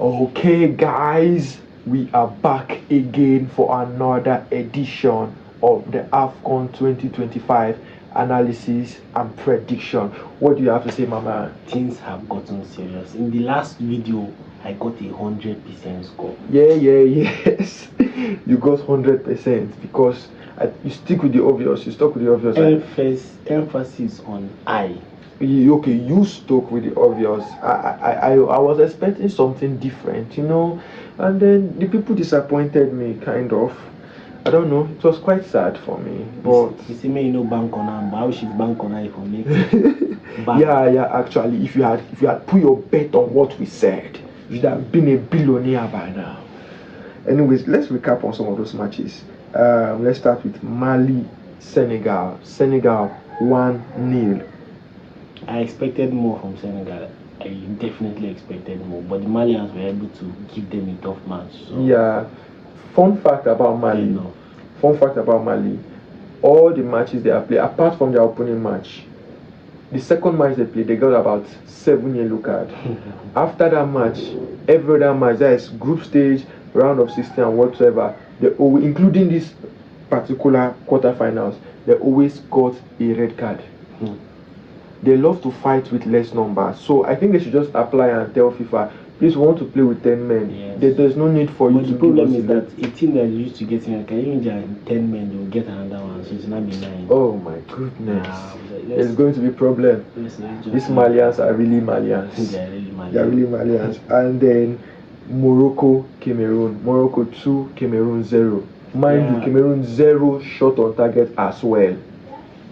Okay, guys, we are back again for another edition of the AFCON 2025 analysis and prediction. What do you have to say, Mama? Things have gotten serious. In the last video, I got 100% score. Yes. You got 100% because you stick with the obvious. You stuck with the obvious. Emphasis on I. Okay, you stuck with the obvious. I was expecting something different, and then the people disappointed me, kind of. I don't know. It was quite sad for me, but you see me, bank on her, but how she's bank on her for me? Yeah. Actually, if you had put your bet on what we said, you'd have been a billionaire by now. Anyways, let's recap on some of those matches. Let's start with Mali, Senegal. Senegal 1-0. I expected more from Senegal. I definitely expected more, but the Malians were able to give them a tough match. So. Yeah. Fun fact about Mali. All the matches they have played, apart from their opening match, the second match they played, they got about 7 yellow cards. After that match, every other match, that is group stage, round of 16 and whatsoever, they always, including this particular quarterfinals, they always got a red card. They love to fight with less numbers, so I think they should just apply and tell FIFA, please, we want to play with 10 men. Yes. There's no need for you to. The problem is that a team that used to get in, even there are 10 men, they will get another one, so it's not be 9. Oh my goodness. There's going to be problem. These Malians are really Malians. They're really Malians. And then Morocco, Cameroon. Morocco 2, Cameroon 0. Mind you, Cameroon 0 shot on target as well.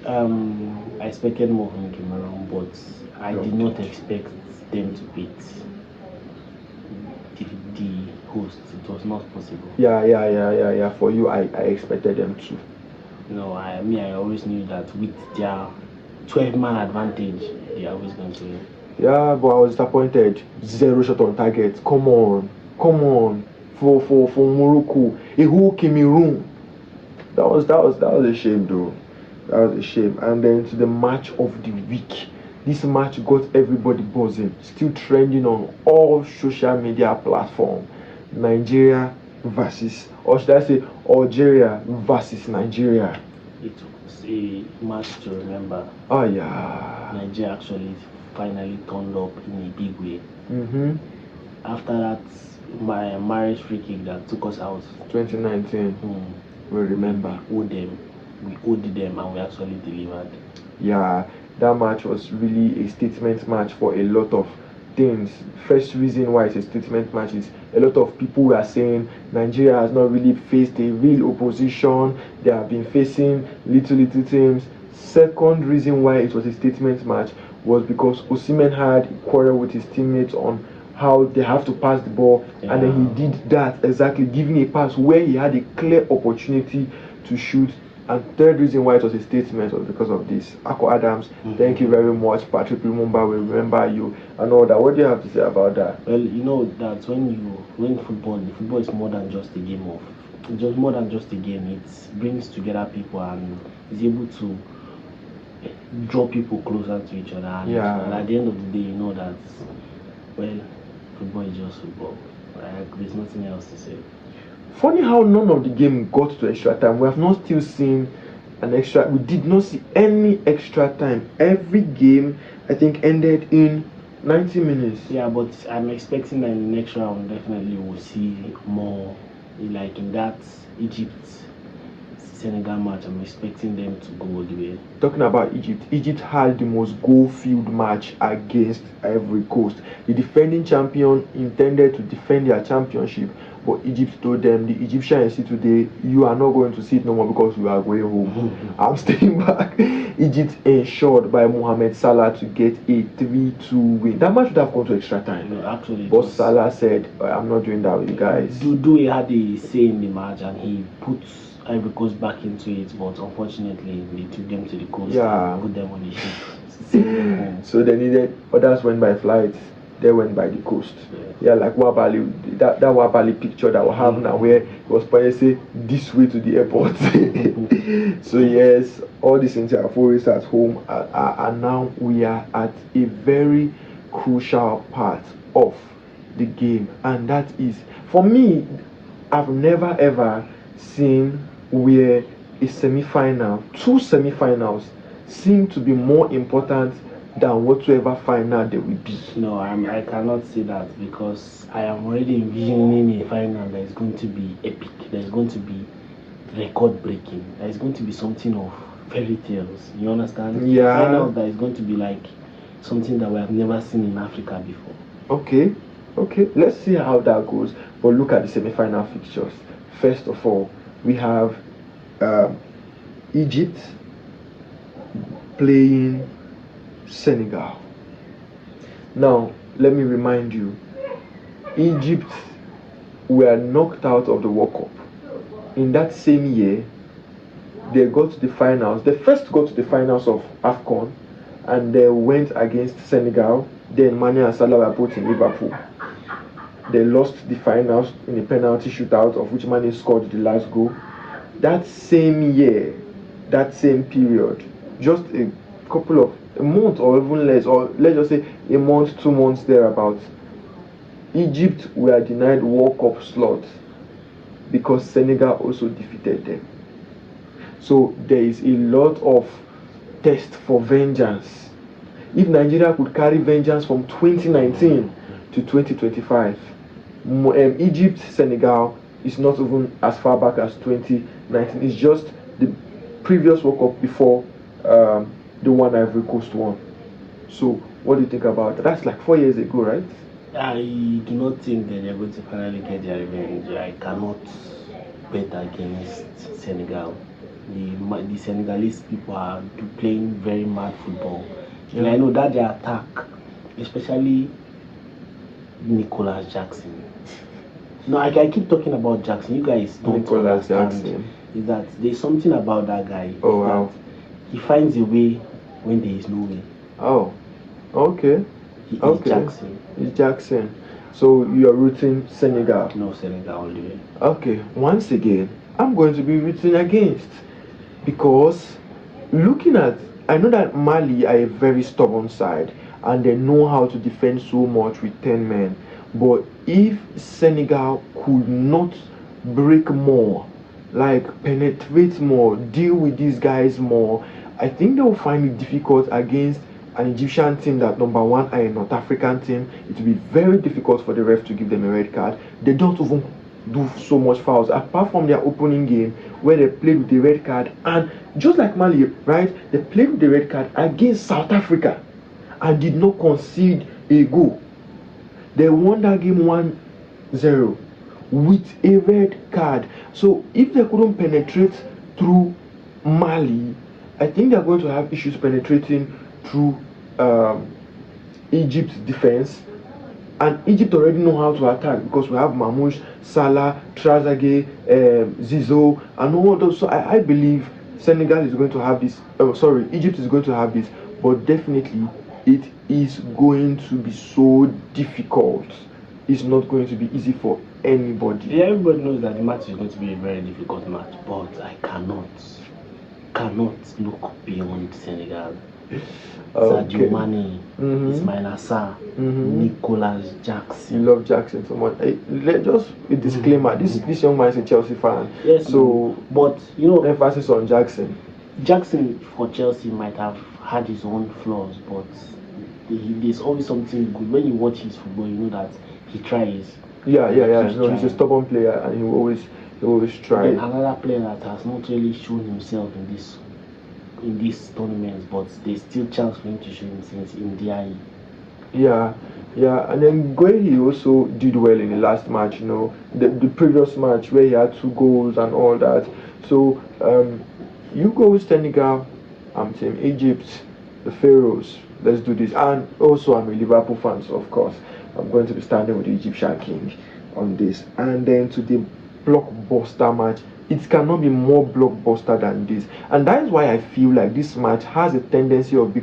I expected more from Cameroon, but I did not expect them to beat the hosts. It was not possible. Yeah. For you, I expected them to. No, I always knew that with their 12-man advantage, they are always going to win. Yeah, but I was disappointed. 0 shot on target. Come on. For Morocco, a whole Cameroon. That was a shame, though. That was a shame. And then to the match of the week. This match got everybody buzzing. Still trending on all social media platforms. Nigeria versus, or should I say, Algeria versus Nigeria. It was a match to remember. Oh yeah. Nigeria actually finally turned up in a big way. After that, my marriage free kick that took us out. 2019. We remember. We owed them and we actually delivered. Yeah, that match was really a statement match for a lot of things. First reason why it's a statement match is a lot of people were saying Nigeria has not really faced a real opposition. They have been facing little teams. Second reason why it was a statement match was because Osimhen had a quarrel with his teammates on how they have to pass the ball, and then he did that exactly, giving a pass where he had a clear opportunity to shoot. And third reason why it was a statement was because of this. Ako Adams, thank you very much. Patrick Lumumba, we remember you and all that. What do you have to say about that? Well, you know that when football is more than just a game of, just more than just a game. It brings together people and is able to draw people closer to each other. And at the end of the day, you know that, well, football is just football. There's nothing else to say. Funny how none of the game got to extra time. We have not still seen an extra. We did not see any extra time. Every game, I think, ended in 90 minutes. Yeah, but I'm expecting that in the next round, definitely we'll see more. Like in that Egypt-Senegal match, I'm expecting them to go all the way. Talking about Egypt had the most goal-filled match against Ivory Coast. The defending champion intended to defend their championship, but Egypt told them, the Egyptians see today, you are not going to see it no more because we are going home. I'm staying back. Egypt ensured by Mohamed Salah to get a 3-2 win. That match would have gone to extra time. No, actually, but Salah said, I'm not doing that with you guys. Dudu had a say in the match and he put Ivory Coast back into it, but unfortunately they took them to the coast and put them on the ship. So they needed, others went by flight, they went by the coast. Yeah, like Wabali, that Wabali picture that we have now, where it was probably say this way to the airport. So yes, all these things are always at home, and now we are at a very crucial part of the game, and that is, for me, I've never ever seen where a semi-final, two semi-finals, seem to be more important than whatsoever final there will be. No, I cannot say that because I am already envisioning a final that is going to be epic, that is going to be record breaking, that is going to be something of fairy tales. You understand? Yeah. A final that is going to be like something that we have never seen in Africa before. Okay, let's see how that goes. But look at the semi-final fixtures. First of all, we have Egypt playing Senegal. Now, let me remind you, Egypt were knocked out of the World Cup. In that same year, they got to the finals. They first got to the finals of AFCON, and they went against Senegal. Then Mane and Salah were both in Liverpool. They lost the finals in a penalty shootout, of which Mane scored the last goal. That same year, that same period, just a couple of a month or even less, or let's just say a month, 2 months thereabouts, Egypt were denied World Cup slots because Senegal also defeated them. So there is a lot of test for vengeance. If Nigeria could carry vengeance from 2019 to 2025, Egypt, Senegal is not even as far back as 2019. It's just the previous World Cup before the one Ivory Coast won. So what do you think about that? That's like 4 years ago, right? I do not think that they're going to finally get their revenge. I cannot bet against Senegal. The Senegalese people are playing very mad football. And I know that their attack, especially Nicolas Jackson. No, I keep talking about Jackson. You guys don't Nicolas understand. Jackson. Is that there's something about that guy. Oh, wow. He finds a way when there is no way. Oh, okay. He is Okay. Jackson. It's Jackson. So you're rooting Senegal. No, Senegal all the way. Okay, once again, I'm going to be rooting against, because looking at, I know that Mali are a very stubborn side and they know how to defend so much with 10 men. But if Senegal could not break more, like penetrate more, deal with these guys more, I think they will find it difficult against an Egyptian team that, number one, are a North African team. It will be very difficult for the ref to give them a red card. They don't even do so much fouls apart from their opening game where they played with the red card, and just like Mali, right, they played with the red card against South Africa and did not concede a goal. They won that game 1-0 with a red card. So if they couldn't penetrate through Mali, I think they're going to have issues penetrating through Egypt's defense. And Egypt already know how to attack because we have Mamouche, Salah, Trezeguet, Zizou, and all those. So I believe Senegal is going to have this. Egypt is going to have this, but definitely it is going to be so difficult. It's not going to be easy for anybody. Yeah, everybody knows that the match is going to be a very difficult match, but I cannot look beyond Senegal. Sadio Mane, Ismail Assar, Nicolas Jackson. You love Jackson so much. Hey, just a disclaimer: this young man is a Chelsea fan. Yes, so but you know, emphasis on Jackson. Jackson for Chelsea might have had his own flaws, but there's always something good. When you watch his football, you know that he tries. Yeah. No, he's a stubborn player, and he always tries. Then another player that has not really shown himself in these tournaments, but there's still chance for him to show himself in DIE. Yeah, and then Guehi also did well in the last match, the previous match where he had 2 goals and all that. So you go with Senegal, I'm saying Egypt, the Pharaohs, let's do this. And also I'm a Liverpool fan, so of course I'm going to be standing with the Egyptian king on this. And then to the blockbuster match, it cannot be more blockbuster than this, and that is why I feel like this match has a tendency of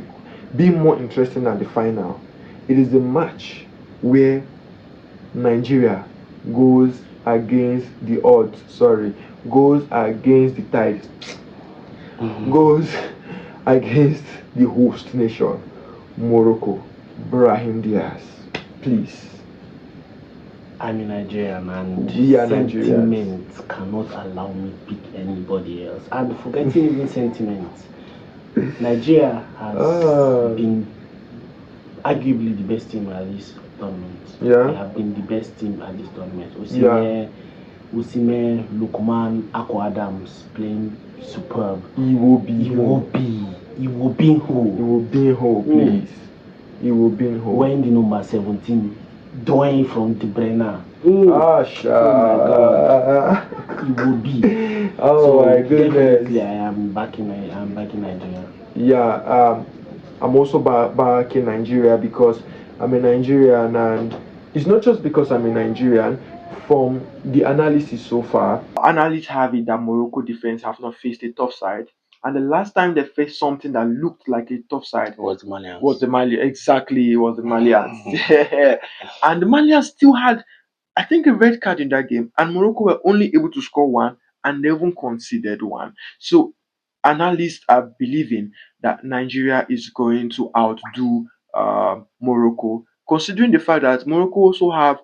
being more interesting than the final. It is the match where Nigeria goes against the odds, goes against the tide, goes against the host nation, Morocco. Brahim Diaz, please I'm in Nigerian and We are Nigerians. sentiment cannot allow me to pick anybody else. And forgetting even sentiment, Nigeria has been arguably the best team at this tournament. Yeah. They have been the best team at this tournament. Osimhen, Lukman, Ako Adams playing superb. Iwobi, please. Iwobi, when the number 17 doing from the Brenner. Oh my God. Iwobi. Oh my goodness. Definitely, I'm back in Nigeria. Yeah, I'm also back in Nigeria because I'm a Nigerian, and it's not just because I'm a Nigerian. From the analysis so far, analysts have it that Morocco defense have not faced a tough side, and the last time they faced something that looked like a tough side was the Malians. Exactly, it was the Malians. And the Malians still had, I think, a red card in that game, and Morocco were only able to score one, and they even conceded one. So analysts are believing that Nigeria is going to outdo Morocco, considering the fact that Morocco also have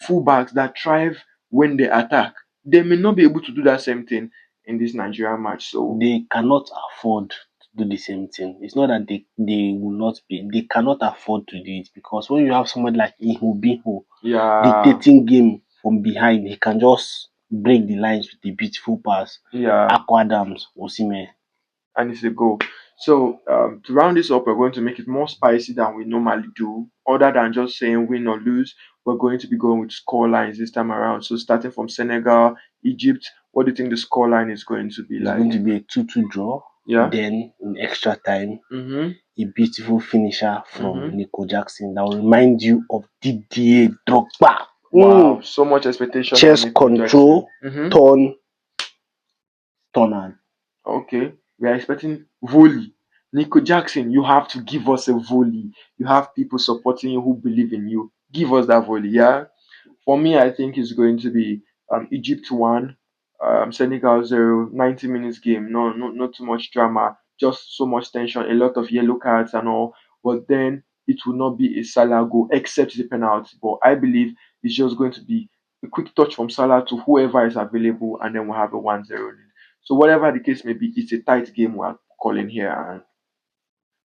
fullbacks that thrive when they attack. They may not be able to do that same thing in this Nigerian match. So they cannot afford to do the same thing. It's not that they will not be. They cannot afford to do it, because when you have somebody like Ihubihu dictating game from behind, he can just break the lines with a beautiful pass. Ako Adams, Osimhen. And it's a goal. So to round this up, we're going to make it more spicy than we normally do. Other than just saying win or lose, we're going to be going with score lines this time around. So starting from Senegal, Egypt, what do you think the score line is going to be like? It's going to be a 2-2 draw. Yeah. Then in extra time, a beautiful finisher from Nico Jackson that will remind you of Didier Drogba. Wow, so much expectation. Chest control, turn. Okay, we are expecting volley. Nico Jackson, you have to give us a volley. You have people supporting you who believe in you. Give us that volley, yeah? For me, I think it's going to be Egypt 1, Senegal 0, 90 minutes game. No, not too much drama, just so much tension, a lot of yellow cards and all. But then it will not be a Salah goal except the penalty. But I believe it's just going to be a quick touch from Salah to whoever is available, and then we'll have a 1-0 lead. So whatever the case may be, it's a tight game we're calling here. And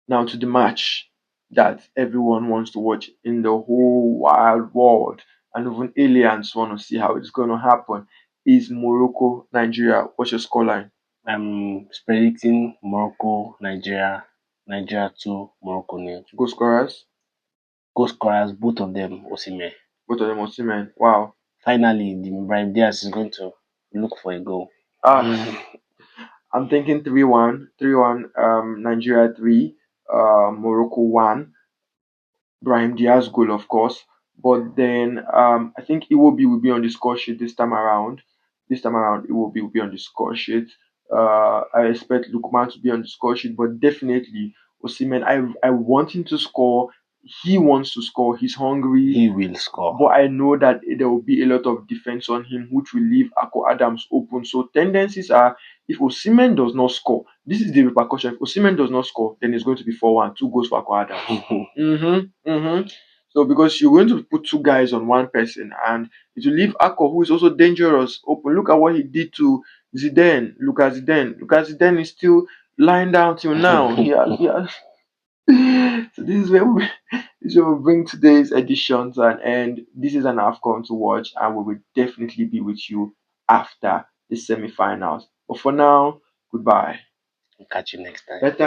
now to the match that everyone wants to watch in the whole wide world, and even aliens want to see how it's going to happen, is Morocco, Nigeria. What's your scoreline? I'm predicting Morocco, Nigeria 2, Morocco 0. Goal scorers? Goal scorers, both of them Osimhen. Both of them Osimhen. Wow. Finally, the Ibrahim Diaz is going to look for a goal. I'm thinking 3-1. 3-1, Nigeria 3, Morocco 1. Brahim Diaz goal, of course. But then I think Iwobi will be on the score sheet this time around. This time around, Iwobi will be on the score sheet. I expect Lukman to be on the score sheet, but definitely Osimhen. I want him to score. He wants to score. He's hungry. He will score. But I know that there will be a lot of defense on him, which will leave Ako Adams open. So tendencies are, if Osimhen does not score, this is the repercussion. If Osimhen does not score, then it's going to be 4-1, 2 goals for Ako Adams. So because you're going to put two guys on one person, and it will leave Ako, who is also dangerous, open. Look at what he did to Zidane. Lucas Zidane is still lying down till now. So this is where we bring today's edition to an end. This is an AFCON to watch, and we will definitely be with you after the semi-finals. But for now, goodbye. Catch you next time. Better